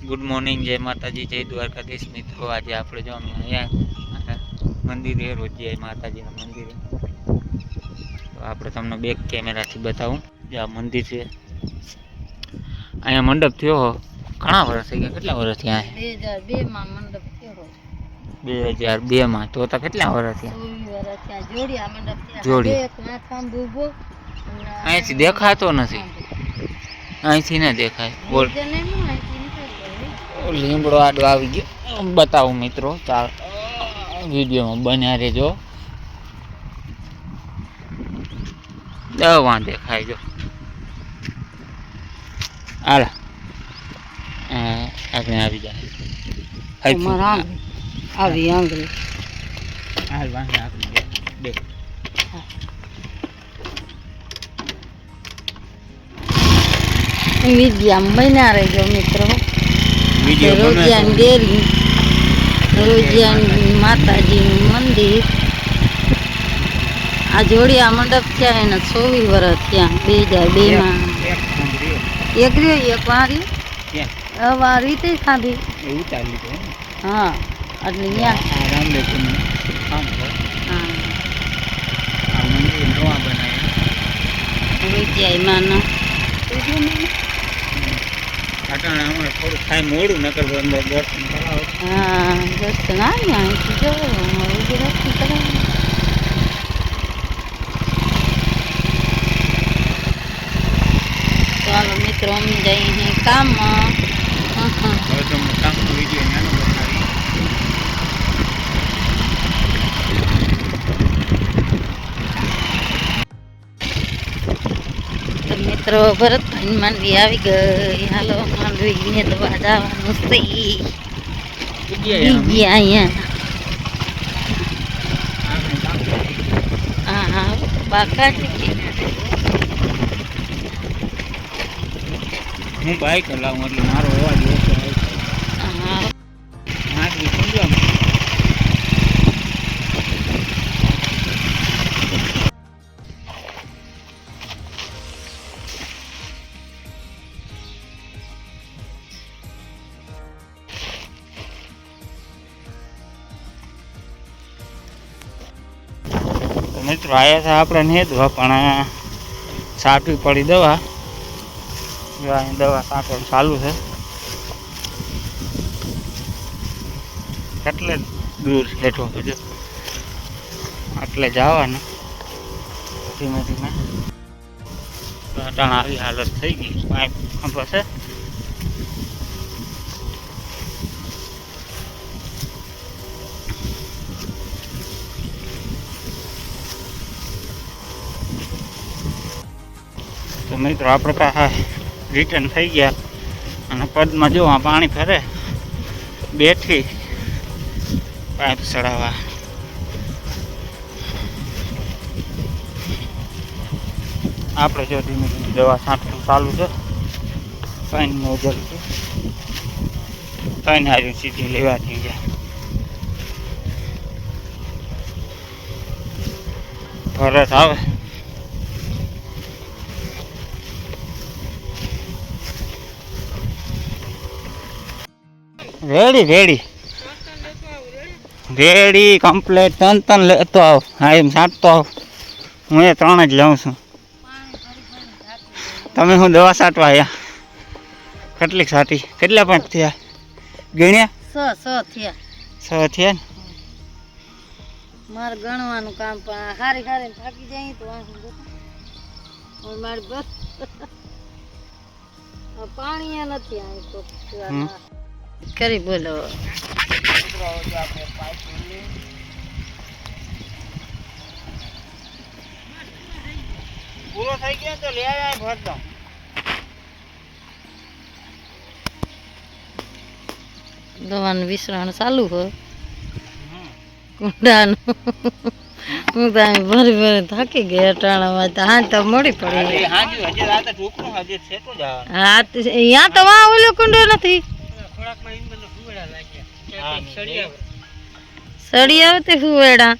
Good morning, જય માતાજી, જય દ્વારકાધીશ મિત્રો. આજે આપણે જો અહીંયા મંદિરે રોજિયા માતાજીના મંદિરે, તો આપણે તમને બેક કેમેરાથી બતાવું જે આ મંદિર છે. અહીંયા મંડપ થયો ઘણા વર્ષ થઈ ગયા. કેટલા વર્ષ થયા? 2002 માં મંડપ થયો. 2002 માં તો કેટલા વર્ષ થયા? 20 વર્ષ થયા. જોડિયા મંડપ થયા. જોડી એક માથામાં ઊભો અહીંથી દેખાતો નથી, અહીંથી ના દેખાય. બોલ, લીમડો આડો આવી ગયો. બતાવું મિત્રો, ચાલ વિડીયોમાં બન્યા રહેજો. દવા દેખાય જો. હાલા આપણે આવી જાય આવી આંગળી હાલ વાંધે આપી જાય દેખ. વિદ્યા બન્યા રહેજો મિત્રો. રોજિયાની ડેરી, રોજિયાની માતાજીનું મંદિર. આ જોડિયા મંડપ થયા એના 24 વર્ષ થયા. 2002 માં એક રહ્યો, એક વારી આ રીતે ખાધી એવું ચાલી છે. હા, એટલે ત્યાં રામદેવજીનું કામ છે. હા, આ મંદિર નવા બનાવ્યા રોજિયા માના અટાણે અમારે થોડું થાય મોડું, નકર અંદર દર્શન કરાવો. હા, દર્શન આવ્યા અહીંથી જો દર્શન કરાવ્યા. ચાલો મિત્રો, અમે જઈએ કામમાં. હવે તમને કામનો વિડીયો નાનો બતાવી. તો મિત્રો, ભરતભાઈ માંડવી આવી ગઈ. હાલો માંડવી ને દવા જવાનું છે. અહીંયા હા બાકા હું બાઈક હલાવું એટલે મારો અવાજ ઓછો આવે છે. હા, માંડવી સમજો. મિત્રો આયા હતા આપણે નેદવા, પણ સાટવી પડી દવા. દવા સાટવાનું ચાલુ છે. કેટલે દૂર હેઠો જો એટલે જવાનું ધીમે ધીમે. અટાણ આવી હાલત થઈ ગઈ. પાઇપ ખંભશે. તો મિત્રો આપણે કાંઈ રિટર્ન થઈ ગયા અને પદમાં જો આ પાણી ફરે બેઠી પાઇપ ચડાવવા. આપણે જો ધીમે ધીમે દવા છાંટવાનું ચાલુ છે. પાણી નોઝલ છે, પાણી હારી સીધી લેવાથી જાય. ભરત આવે રેડી રેડી રેડી કમ્પ્લેટ. ત્રણ લેતો આવ. હા, એમ છાંટતો આવ. હું એ 3 જ લઉં છું. તમે હું દવા છાંટવા આવ્યા? કેટલીક છાંટી? કેટલા પાંચ થયા ગણ્યા? 6 થયા. 6 થયા ને? મારે ગણવાનું કામ, પણ હારી હારી થાકી જાય તો મારે બસ પાણી નથી આવી તો કરી બોલો. પૂરો થઈ ગયો તો લે આવ્યા ભરતો. દવાનું વિસરણ ચાલુ હોય કુંડાનું. હું તો ભરી ભરી થાકી ગઈ અટાણામાં. તો હા તો મોડી પડી. હા, ત્યાં તો વાં ઓલો કુંડો નથી. સડી આવતી ફુવેડા.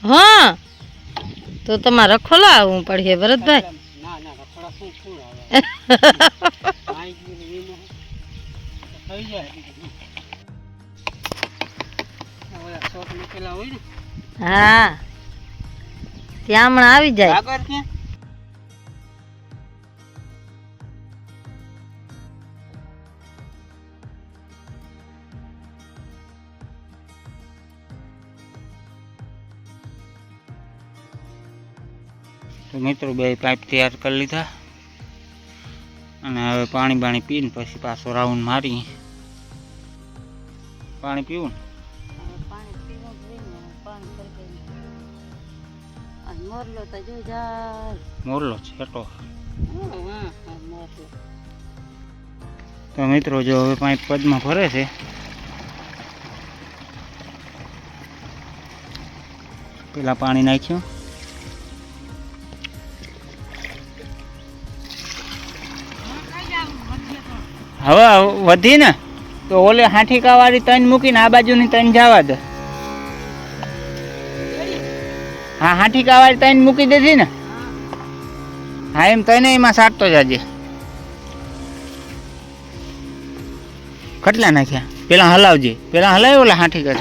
હા, તો તમારે ખોલા આવવું પડશે ભરતભાઈ. હા ત્યાં હમણાં આવી જાય. આગળ ક્યાં? તો મિત્રો બે પાઇપ તૈયાર કરી લીધા અને હવે પાણી પીને પછી પાછો રાઉન્ડ મારી. પાણી પીવું મોરલો તો જો જાય. મોરલો છેટો. તો મિત્રો જો હવે પાઇપ પદમાં ભરે છે. પેલા પાણી નાખ્યું. હવે વધી ને તો ઓલે હાંઠીકા વાળી તન મૂકીને આ બાજુની તન જવા દે. હા હાંઠીકા વાળી તન મૂકી દીધી ને. હા એમ તને એમાં સાટતો જાજે. કેટલા નાખ્યા? પેલા હલાવજે. પેલા હલાય ઓલા હાંઠીકા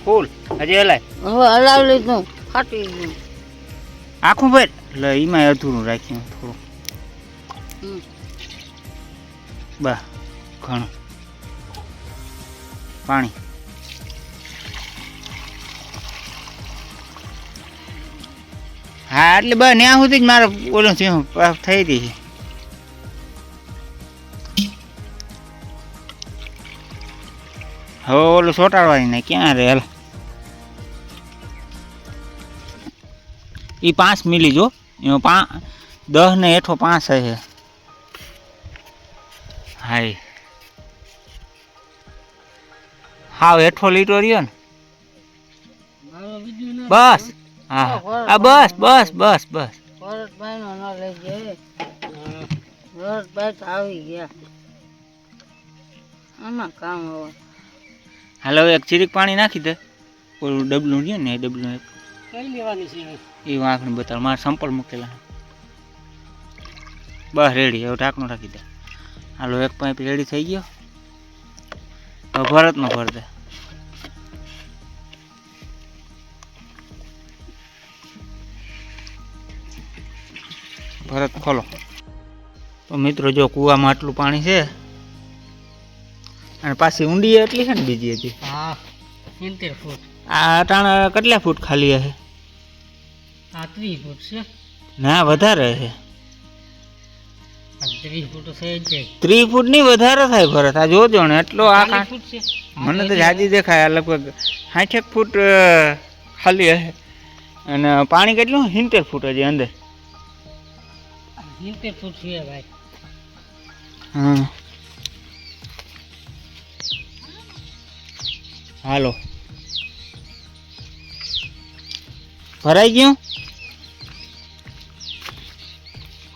ફૂલ હજી હલાય. હવે હલાવ લીધું ફાટી ગયું આખું ભર. લે એમાં અધૂરું રાખ્યું થોડું. બા ઘણું પાણી. હા એટલે બસ ત્યાં સુધી જ મારે ઓલું થયું થઈ રહી. હવે ઓલું ચોંટાડવાની ને ક્યાં રે હાલ. એ 5 મિલી જો એમાં 10 ને હેઠો 5 છે. હાય હાવ હેઠો લીટો રહ્યો ને. બસ હા આ બસ બસ બસ બસ. ભરતભાઈ નો ના લઈ જાય. ભરતભાઈ તો આવી ગયા આમાં કામ. હવે હાલ હવે એક ચીરીક પાણી નાખી દે. ઓલું ડબલું રહ્યું ને એ ડબલું એક કઈ લેવાની છે એ વાંકને બતાવ. મારા સંપલ મૂકેલા બસ રેડી. હવે ઢાંકણું રાખી દે. હાલો એક પાઇપ રેડી થઈ ગયો. હવે ભરતનો ભર દે. ભરત ખોલો. તો મિત્રો જો કૂવામાં આટલું પાણી છે અને પાછી ઊંડી એટલી છે ને બીજી હતી. હા 70 ફૂટ. આ અટાણા કેટલા ફૂટ ખાલી હશે? આ 30 ફૂટ છે. ના વધારે છે. 30 ફૂટ છે જ. 30 ફૂટ ની વધારે થાય ભરત. આ જોજો ને એટલો આ ફૂટ છે. મને તો જાજી દેખાય. આ લગભગ 60 ફૂટ ખાલી હશે. અને પાણી કેટલું? 70 ફૂટ હજી અંદર. 70 ફૂટ છે ભાઈ. હા હાલો ભરાઈ ગયું.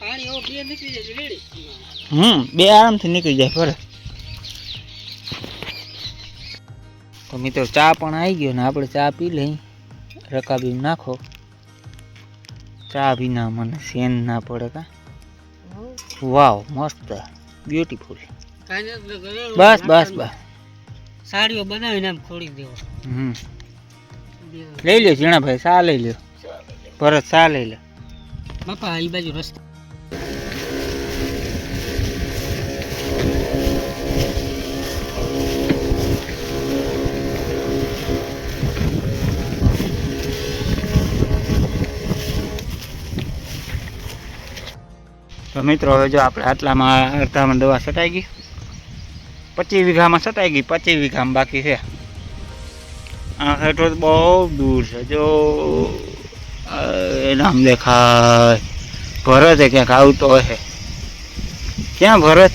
પાણી હવે બે નીકળી જાય રેડી. બે આરામથી નીકળી જાય ભરે. તો મિત્રો ચા પણ આવી ગયો ને આપણે ચા પી લઈ. રકાબી નાખો. ચા વિના મને સેન ના પડે કા. વાવ મસ્ત બ્યુટીફુલ. બસ બસ બસ સાડીઓ બનાવીને આમ ખોડી દેવો. લઈ લ્યો ઝીણાભાઈ ચા લઈ લ્યો. ભરત ચા લઈ લે બાપા. એ બાજુ રસ્તા તો મિત્રો હવે જો આપણે આટલામાં અડધામાં દવા છટાઈ ગઈ. 25 વીઘામાં છટાઈ ગઈ. 25 વીઘામાં બાકી છે. આ હેઠો બહુ દૂર છે. જો નામ દેખાય. ભરત ક્યાંક આવતો હશે. ક્યાં ભરત?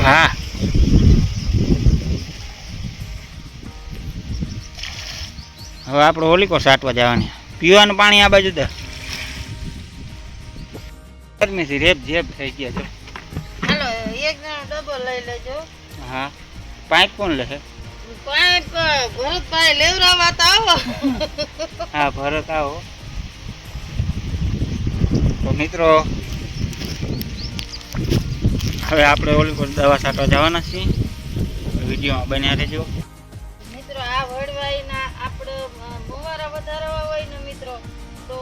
હા હવે આપણે હોલીકો સાટવા જવાની. પીવાનું પાણી આ બાજુ દે. ગરમીથી રેપ જેપ થઈ ગયા છે. હાલો એક જણો ડબ્બો લઈ લેજો. હા પાઇપ કોણ લે? પાઇપ ભરતભાઈ લેવરાવા તો આવો. હા ભરત આવો. તો મિત્રો હવે આપણે ઓલી પર દવા છાંટવા જવાના છીએ. વિડીયોમાં બન્યા રહેજો. મિત્રો આ વડવાઈના આપણે મુવારા વધારવા હોય ને મિત્રો તો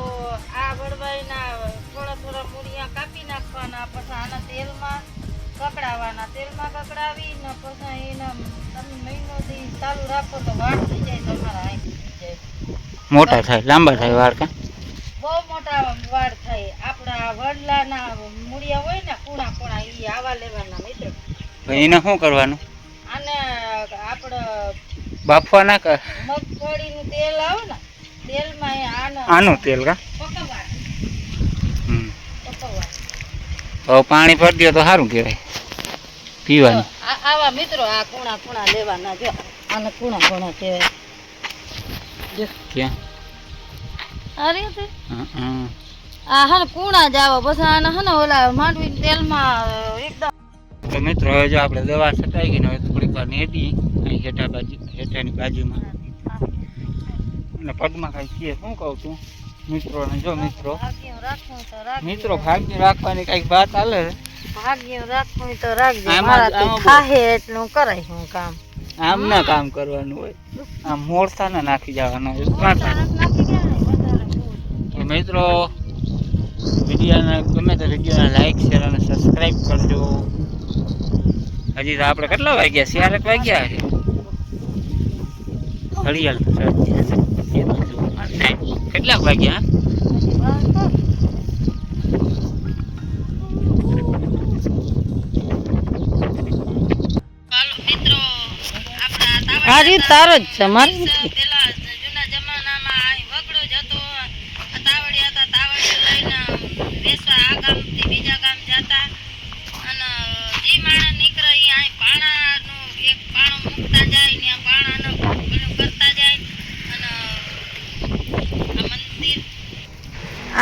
આ વડવાઈના થોડા થોડા મૂળિયા કાપી નાખવાના, પછી આના તેલમાં કકડાવાના. તેલમાં કકડાવી ને પછી એના તમે મહિનોથી ચાલુ રાખો તો વાળ થઈ જાય તમારા અહીં થઈ જાય. મોટા થાય, લાંબા થાય વાળ કા? બહુ મોટા વાળ થાય. આપણા વડલાના મૂળિયા હોય ને કુણા કુણા એ આવા લેવાના મિત્રો. એને શું કરવાનું? આને આપણે બાફવાના કે મગફળીનું તેલ આવે ને તેલમાં આનું તેલ કા? પકવવાનું. હવે પાણી ભરી દો તો સારું કહેવાય પીવાનું. આવા મિત્રો આ કુણા કુણા લેવાના. જો આને કુણા કુણા કહેવાય. જો ક્યાં? અરે આ હે કુણા જ આવે. પછી આને હે ને ઓલા માંડવી તેલમાં એકદમ. તો મિત્રો હવે જો આપણે દવા છટાઈ ગઈ ને હવે થોડીક વાર નેટી અહીં હેઠાની બાજુમાં અને પગમાં કાંઈ છે શું કહું છું મિત્રોને. જો મિત્રો ભાગ્ય રાખવું તો રાખજો. મિત્રો ભાગ્ય રાખવાની કાંઈક વાત હાલે. ભાગ્ય રાખવું તો રાખજો. આમાં મારાથી થાહે એટલું કરાય હું કામ. આમ ના કામ કરવાનું હોય, આમ મોરસા ના નાખી જવાના હોય. તો મિત્રો વિડીયોને ગમે તો વિડીયોને લાઈક શેર અને સબસ્ક્રાઈબ કરજો. હજી તો આપણે કેટલા વાગ્યા? 4 વાગ્યા છે. ઘડિયાળ કેટલાક વાગ્યા? આ રીત તારો જ છે મારી. પેલા જૂના જમાનામાં આ વગડો જતો તાવડિયા હતા, તાવડિયા લઈને વેસવા આ ગામથી બીજા ગામ જતા અને જે માણસ નીકળે એ અહીં પાણાનું એક પાણો મૂકતા જાય ને આ પાણાનું પેલું કરતા જાય અને આ મંદિર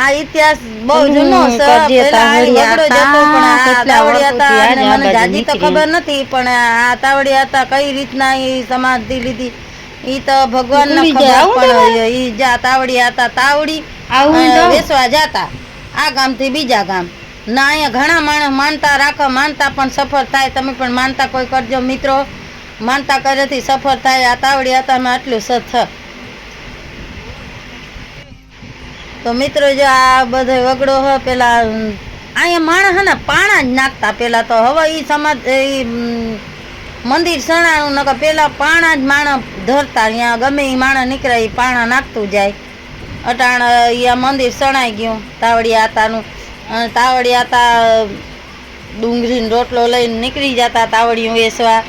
આ ઇતિહાસ બહુ જૂનો છે. પેલા આ વગડો જતો પણ આ તાવડિયા હતા અને મને જાજી તો ખબર નથી પણ આ તાવડિયા હતા કઈ રીતના ઈ સમાધિ લીધી ઈ તો ભગવાન ને ખબર. પણ ઈ જા તાવડિયા હતા તાવડી વેસવા જાતા આ ગામ થી બીજા ગામ ના. અહીંયા ઘણા માણસ માનતા રાખો, માનતા પણ સફળ થાય. તમે પણ માનતા કોઈ કરજો મિત્રો. માનતા કરેથી સફળ થાય. આ તાવડિયા હતા માં આટલું સથ. તો મિત્રો જો આ બધો વગડો હોય પેલા અહીંયા માણસ હે ને પાણા જ નાખતા પેલા તો. હવે ઈ સમાજ મંદિર સણાનું નકર પેલા પાણા જ માણસ ધરતા. અહીંયા ગમે એ માણસ નીકળે એ પાણા નાખતું જાય. અટાણ અહીંયા મંદિર સણાઈ ગયું તાવડિયા આતાનું. અને તાવડિયા આતા ડુંગળીનો રોટલો લઈને નીકળી જતા તાવડિયું વેસવા.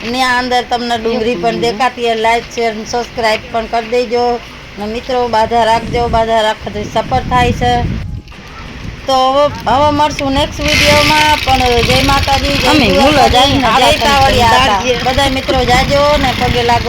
ત્યાં અંદર તમને ડુંગળી પણ દેખાતી. લાઈક શેર સબસ્ક્રાઈબ પણ કરી દેજો. ને મિત્રો બાધા રાખજો, બાધા રાખવાથી સફળ થાય છે. તો હવે મળશું નેક્સ્ટ વિડીયોમાં. પણ જય માતાજી, જય તાવડિયા. બધા મિત્રો જાજો ને પગે લાગવા.